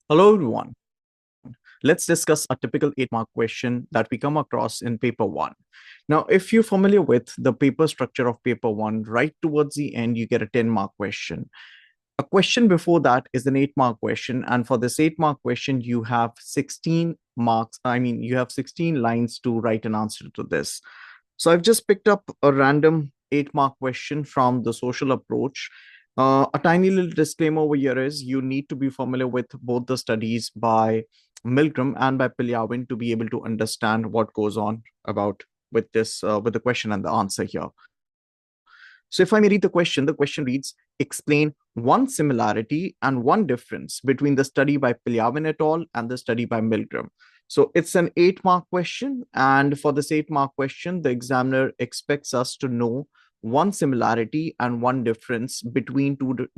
Hello, everyone. Let's discuss a typical 8-mark question that we come across in paper one. Now, if you're familiar with the paper structure of paper one, right towards the end, you get a 10-mark question. A question before that is an 8-mark question. And for this 8-mark question, you have 16 marks. You have 16 lines to write an answer to this. So I've just picked up a random 8-mark question from the social approach. A tiny little disclaimer over here is you need to be familiar with both the studies by Milgram and by Pilyavin to be able to understand what goes on about with this with the question and the answer here. So if I may read the question reads, explain one similarity and one difference between the study by Pilyavin et al. And the study by Milgram. So it's an 8-mark question. And for this 8-mark question, the examiner expects us to know one similarity and one difference between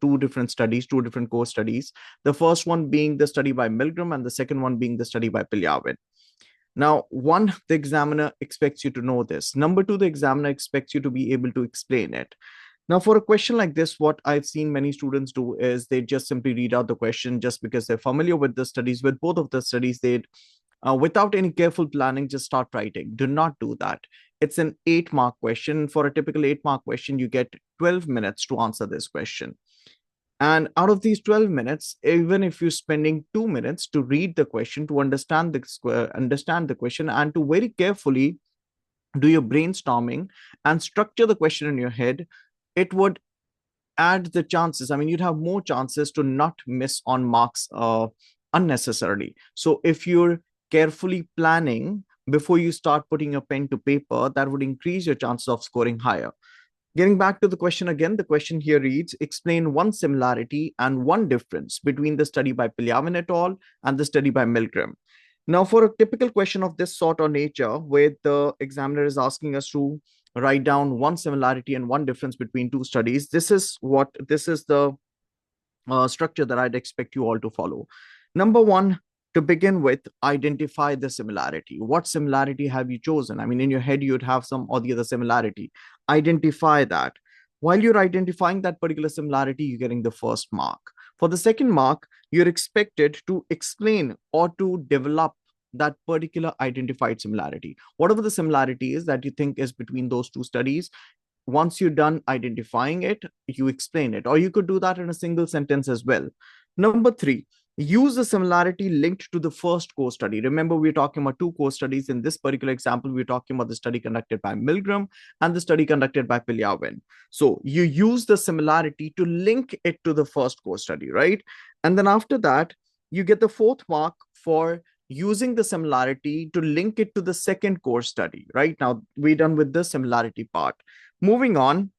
two different studies, two different core studies. The first one being the study by Milgram and the second one being the study by Pilyavin. Now, one, the examiner expects you to know this. Number two, the examiner expects you to be able to explain it. Now, for a question like this, what I've seen many students do is they just simply read out the question just because they're familiar with the studies. With both of the studies, they'd, without any careful planning, just start writing. Do not do that. It's an 8-mark question. For a typical 8-mark question, you get 12 minutes to answer this question. And out of these 12 minutes, even if you're spending 2 minutes to read the question, to understand the question, and to very carefully do your brainstorming and structure the question in your head, it would add the chances. I mean, you'd have more chances to not miss on marks unnecessarily. So if you're carefully planning before you start putting your pen to paper, that would increase your chances of scoring higher. Getting back to the question again, the question here reads, explain one similarity and one difference between the study by Pilyavin et al. And the study by Milgram. Now, for a typical question of this sort or nature, where the examiner is asking us to write down one similarity and one difference between two studies, this is the structure that I'd expect you all to follow. Number one, to begin with, identify the similarity. What similarity have you chosen? I mean, in your head, you'd have some or the other similarity. Identify that. While you're identifying that particular similarity, you're getting the first mark. For the second mark, you're expected to explain or to develop that particular identified similarity. Whatever the similarity is that you think is between those two studies, once you're done identifying it, you explain it, or you could do that in a single sentence as well. Number three, use the similarity linked to the first core study. Remember, we're talking about two core studies. In this particular example, we're talking about the study conducted by Milgram and the study conducted by Pilyavin. So you use the similarity to link it to the first core study, right? And then after that, you get the fourth mark for using the similarity to link it to the second core study, right? Now, we're done with the similarity part. Moving on,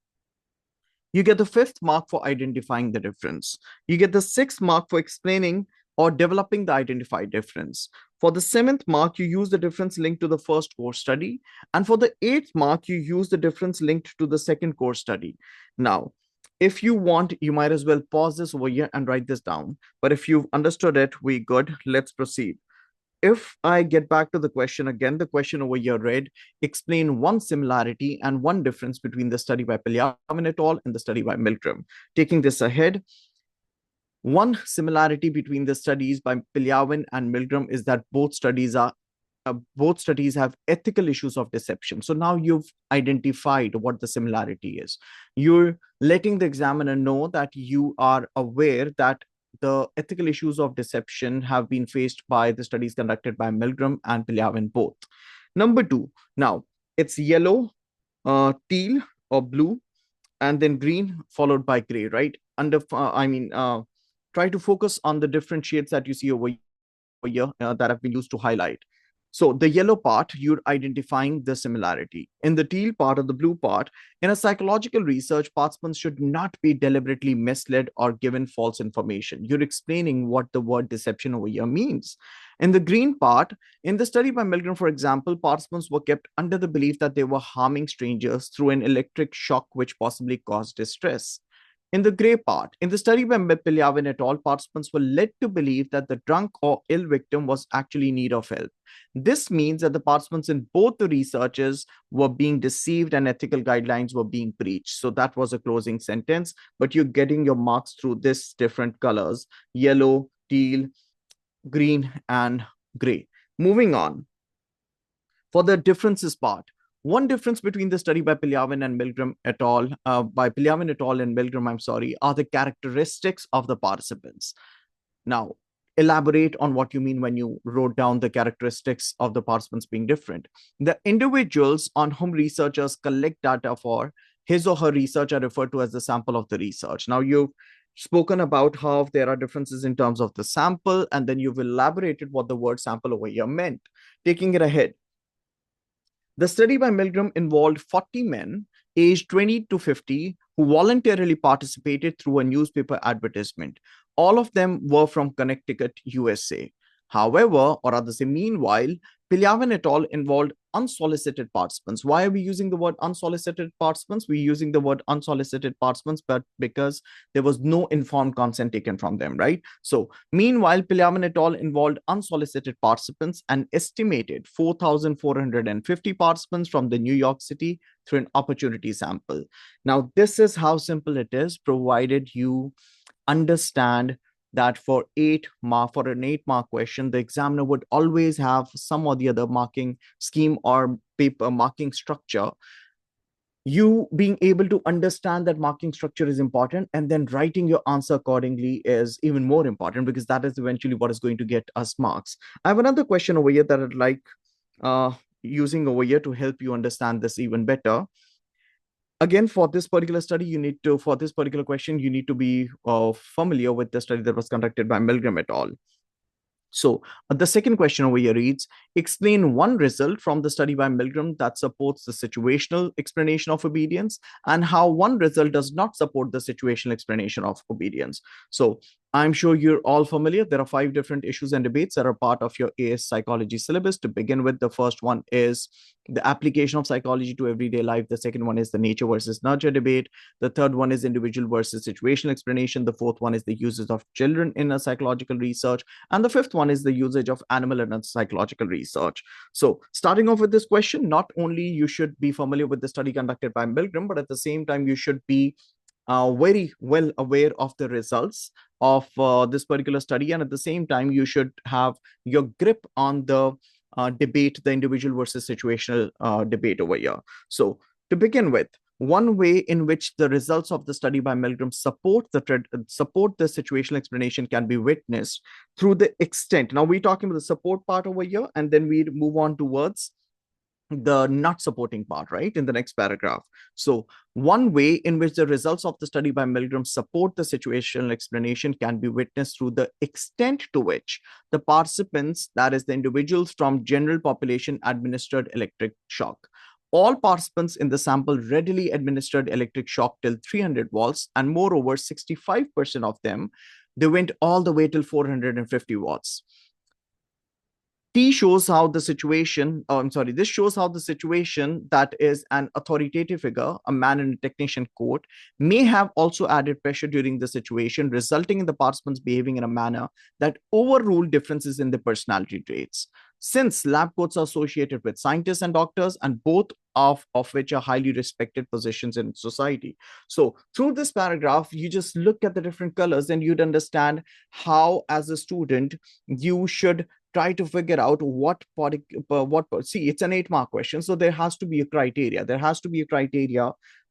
you get the fifth mark for identifying the difference. You get the sixth mark for explaining or developing the identified difference. For the seventh mark, you use the difference linked to the first core study. And for the eighth mark, you use the difference linked to the second core study. Now, if you want, you might as well pause this over here and write this down. But if you've understood it, we good. Let's proceed. If I get back to the question again, the question over here read, explain one similarity and one difference between the study by Pilyavin et al. And the study by Milgram. Taking this ahead, one similarity between the studies by Pilyavin and Milgram is that both studies have ethical issues of deception. So now you've identified what the similarity is. You're letting the examiner know that you are aware that the ethical issues of deception have been faced by the studies conducted by Milgram and Pilyavin both. Number two, now it's yellow, teal or blue, and then green followed by gray, right? Try to focus on the different shades that you see over here that have been used to highlight. So the yellow part, you're identifying the similarity. In the teal part or the blue part, in a psychological research, participants should not be deliberately misled or given false information. You're explaining what the word deception over here means. In the green part, in the study by Milgram, for example, participants were kept under the belief that they were harming strangers through an electric shock which possibly caused distress. In the gray part, in the study by Pilyavin et al., participants were led to believe that the drunk or ill victim was actually in need of help. This means that the participants in both the researches were being deceived and ethical guidelines were being breached. So that was a closing sentence, but you're getting your marks through this different colors, yellow, teal, green, and gray. Moving on, for the differences part, one difference between the study by Pilyavin and Milgram et al., I'm sorry, are the characteristics of the participants. Now, elaborate on what you mean when you wrote down the characteristics of the participants being different. The individuals on whom researchers collect data for his or her research are referred to as the sample of the research. Now, you've spoken about how there are differences in terms of the sample, and then you've elaborated what the word sample over here meant. Taking it ahead, the study by Milgram involved 40 men aged 20 to 50 who voluntarily participated through a newspaper advertisement. All of them were from Connecticut, USA. However, or rather say meanwhile, Pilyavin et al. Involved unsolicited participants. Why are we using the word unsolicited participants? We're using the word unsolicited participants, but because there was no informed consent taken from them, right? So, meanwhile, Pilyavin et al. Involved unsolicited participants and estimated 4,450 participants from the New York City through an opportunity sample. Now, this is how simple it is, provided you understand that for an 8 mark question, the examiner would always have some or the other marking scheme or paper marking structure. You being able to understand that marking structure is important, and then writing your answer accordingly is even more important, because that is eventually what is going to get us marks. I have another question over here that I'd like uh, using over here to help you understand this even better. Again, for this particular study, for this particular question, you need to be familiar with the study that was conducted by Milgram et al. So the second question over here reads, explain one result from the study by Milgram that supports the situational explanation of obedience, and how one result does not support the situational explanation of obedience. So I'm sure you're all familiar. There are 5 different issues and debates that are part of your AS psychology syllabus. To begin with, the first one is the application of psychology to everyday life. The second one is the nature versus nurture debate. The third one is individual versus situational explanation. The fourth one is the uses of children in a psychological research. And the fifth one is the usage of animal and psychological research. So starting off with this question, not only you should be familiar with the study conducted by Milgram, but at the same time, you should be very well aware of the results of this particular study. And at the same time, you should have your grip on the debate, the individual versus situational debate over here. So to begin with, one way in which the results of the study by Milgram support the situational explanation can be witnessed through the extent. Now we're talking about the support part over here, and then we move on towards the not supporting part, right, in the next paragraph. So one way in which the results of the study by Milgram support the situational explanation can be witnessed through the extent to which the participants, that is the individuals from general population, administered electric shock. All participants in the sample readily administered electric shock till 300 volts, and moreover 65% of them, they went all the way till 450 watts. T shows how the situation, oh, I'm sorry, this shows how the situation, that is an authoritative figure, a man in a technician coat, may have also added pressure during the situation, resulting in the participants behaving in a manner that overruled differences in the personality traits. Since lab coats are associated with scientists and doctors, and both of which are highly respected positions in society. So through this paragraph, you just look at the different colors and you'd understand how, as a student, you should try to figure out see, it's an 8 mark question, so there has to be a criteria,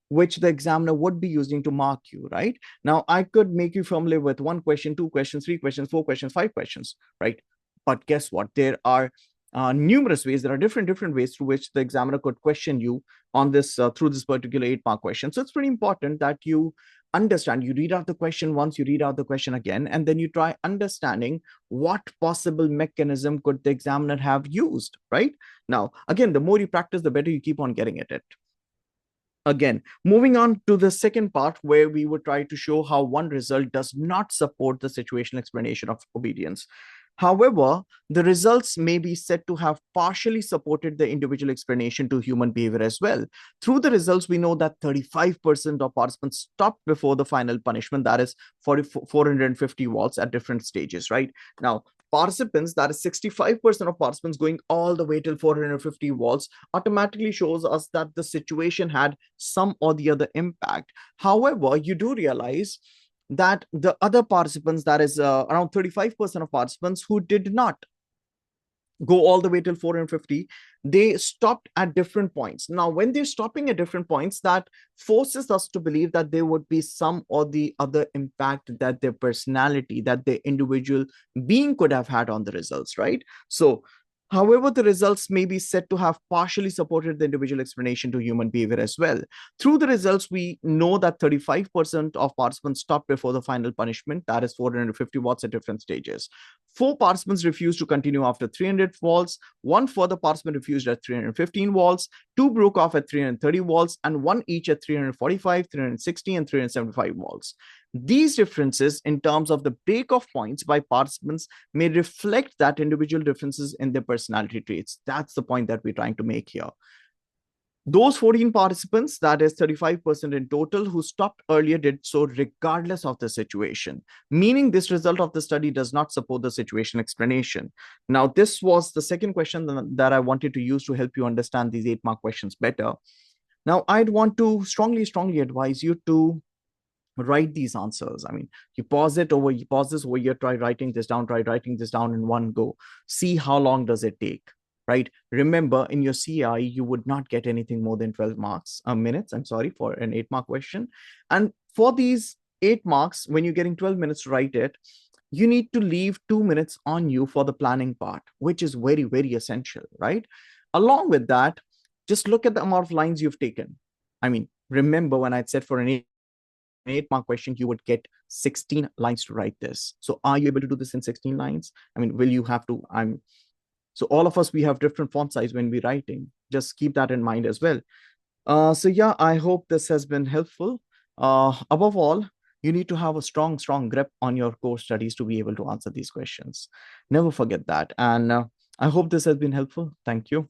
which the examiner would be using to mark you, right? Now I could make you familiar with 1 question, 2 questions, 3 questions, 4 questions, 5 questions, right? But guess what, there are numerous ways, there are different ways through which the examiner could question you on this through this particular 8 mark question. So it's pretty important that you understand, you read out the question once, you read out the question again, and then you try understanding what possible mechanism could the examiner have used, right? Now again, the more you practice, the better you keep on getting at it. Again, moving on to the second part, where we would try to show how one result does not support the situational explanation of obedience. However, the results may be said to have partially supported the individual explanation to human behavior as well. Through the results, we know that 35% of participants stopped before the final punishment, that is 450 volts at different stages, right? Now, participants, that is 65% of participants going all the way till 450 volts, automatically shows us that the situation had some or the other impact. However, you do realize that the other participants, that is around 35% of participants who did not go all the way till 450, they stopped at different points. Now when they're stopping at different points, that forces us to believe that there would be some or the other impact that their personality, that the individual being could have had on the results, right? So however, the results may be said to have partially supported the individual explanation to human behavior as well. Through the results, we know that 35% of participants stopped before the final punishment, that is 450 watts at different stages. Four participants refused to continue after 300 volts. One further participant refused at 315 volts. Two broke off at 330 volts, and one each at 345, 360, and 375 volts. These differences in terms of the break-off points by participants may reflect that individual differences in their personality traits. That's the point that we're trying to make here. Those 14 participants, that is 35% in total, who stopped earlier did so regardless of the situation, meaning this result of the study does not support the situation explanation. Now, this was the second question that I wanted to use to help you understand these 8 mark questions better. Now, I'd want to strongly advise you to write these answers. I mean, you pause this over here, try writing this down, try writing this down in one go. See how long does it take, right? Remember, in your CI, you would not get anything more than 12 marks, minutes, I'm sorry, for an 8 mark question. And for these 8 marks, when you're getting 12 minutes to write it, you need to leave 2 minutes on you for the planning part, which is very, very essential, right? Along with that, just look at the amount of lines you've taken. I mean, remember when I said for an 8 mark question, you would get 16 lines to write this. So are you able to do this in 16 lines? I mean, will you have to, so all of us, we have different font size when we're writing. Just keep that in mind as well. So yeah, I hope this has been helpful. Above all, you need to have a strong grip on your core studies to be able to answer these questions. Never forget that. And I hope this has been helpful. Thank you.